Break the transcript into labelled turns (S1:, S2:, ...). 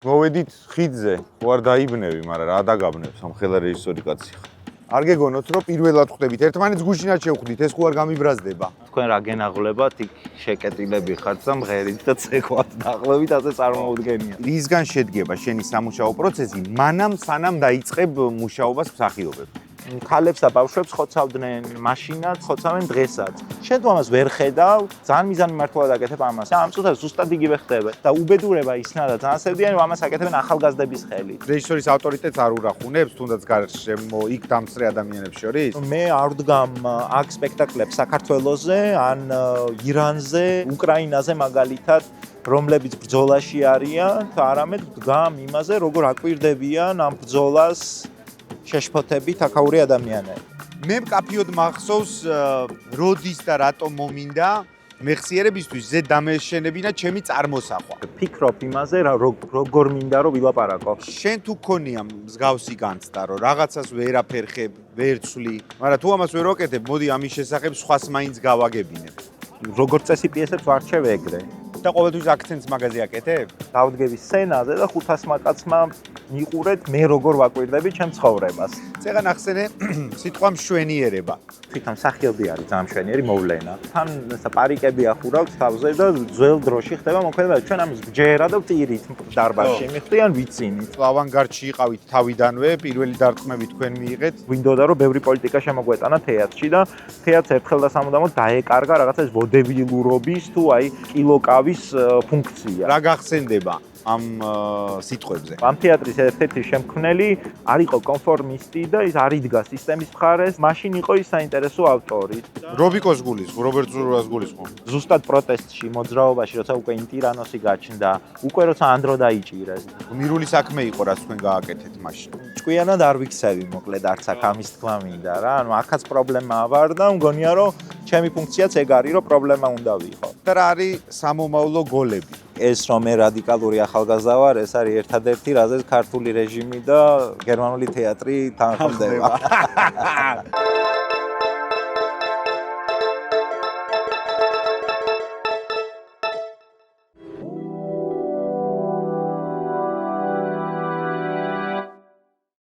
S1: მოვედით ხიდზე, ვარ დაიბნევი, მაგრამ რა დაგაბნევს ამ ხელა რეჟისორი კაცი. არ გეგონოთ, რომ პირველად ხვდებით, ერთმანეთს გუშინად შევხვდით, ეს ხო არ გამიბრაზდება.
S2: თქვენ რა გენაღლებათ, იქ შეკეტილები ხართ და მღერით და ცეკვათ ნაღლებით ასე წარმოუდგენია.
S1: რისგან შედგება შენი სამუშაო პროცესი, მანამ სანამ დაიწყებ მუშაობას მსახიობად?
S2: ქალებს და ბავშვებს ხოცავდნენ მაშინაც, ხოცავენ დღესაც. შენ თუ ამას ვერ ხედავ, ძალიან მიზანმიმართულად აკეთებ ამას. ამ წუთას ზუსტად იგივე ხდება და უბედურება ისნა და ძალიან სევდიანი, რომ ამას აკეთებენ ახალგაზრდების ხელით.
S1: რეჟისორის ავტორიტეტს არ ურახუნებს, თუნდაც გარშემო იქ დამსწრე ადამიანებს შორის?
S2: მე არ ვდგამ აქ სპექტაკლებს საქართველოზე, ან ირანზე, უკრაინაზე მაგალითად, რომლებიც ბრძოლაში არიან, არამედ ვდგამ იმაზე, როგორ აკვირდებიან ამ ბრძოლას შეშფოთებით აქაური ადამიანები.
S1: მე მკაფიოდ მახსოვს, როდის და რატომ მომინდა მეხსიერებისთვის ზე დამეშენებინა ჩემი წარმოსახვა.
S2: ფიქრობ იმაზე, როგორ მინდა რომ ვილაპარაკო.
S1: შენ თუ გქონია მსგავსი განცდა, რომ რაღაცას ვერაფერ ხებ, ვერ ცვლი, მაგრამ თუ ამას ვერ ვაკეთებ, მოდი ამის შესახებ სხვას მაინც გავაგებინებ.
S2: როგორც წესი პიესებს ვარჩევ ეგრე.
S1: და ყოველთვის აქცენტს მაგაზე აკეთებ?
S2: დავდგები სცენაზე და 500 კაცმა მიყურეთ მე როგორ ვაკვირდები ჩემ ცხოვრებას.
S1: წეგან ახსენე სიტყვა მშვენიერება.
S2: თვითონ მსახიობი არის ძალიან მშვენიერი მოვლენა. თან პარიკები ახურავთ თავზე და ძველ დროში ხდება მოქმედება. ჩვენ ამის გჯერა და ვტირით დარბაზში მიხდიან ვიცინით.
S1: ავანგარდში იყავით თავიდანვე, პირველი დარტყმები თქვენ მიიღეთ.
S2: გვინდოდა რომ ბევრი პოლიტიკა შემოგვეტანა თეატრში და თეატრს ერთხელ და სამუდამოდ დაეკარგა რაღაცა ეს ვოდებილურობის თუ აი კილოკავის ფუნქცია.
S1: რა გახსენდება ამ სიტყვებზე?
S2: ამ თეატრის ერთ-ერთი შემქმნელი არ იყო კონფორმისტი და ის არ იდგა სისტემის მხარეს, მაშინ იყო ის საინტერესო ავტორი.
S1: რობიკოს გულისხმობ, რობერტ ზურაბას გულისხმობ.
S2: ზუსტად პროტესტში, მოძრაობაში, როცა უკვე ინტირანოსი გაჩნდა, უკვე როცა ანდრო დაიჭირეს.
S1: გმირული საქმე იყო, რაც თქვენ გააკეთეთ მაშინ.
S2: ჭკვიანად არ ვიქცევი, მოკლედ არც აქ ამის თქმა მინდა რა. ანუ აქაც პრობლემა ვარ და მგონია რომ ჩემი ფუნქციაც ეგ არის, რომ პრობლემა უნდა ვიყო.
S1: და რა არის სამომავლო გოლები?
S2: ეს რომ მე რადიკალური ახალგაზრდა ვარ, ეს არის ერთადერთი, რაზეც ქართული რეჟიმი და გერმანული თეატრი თანხმდება.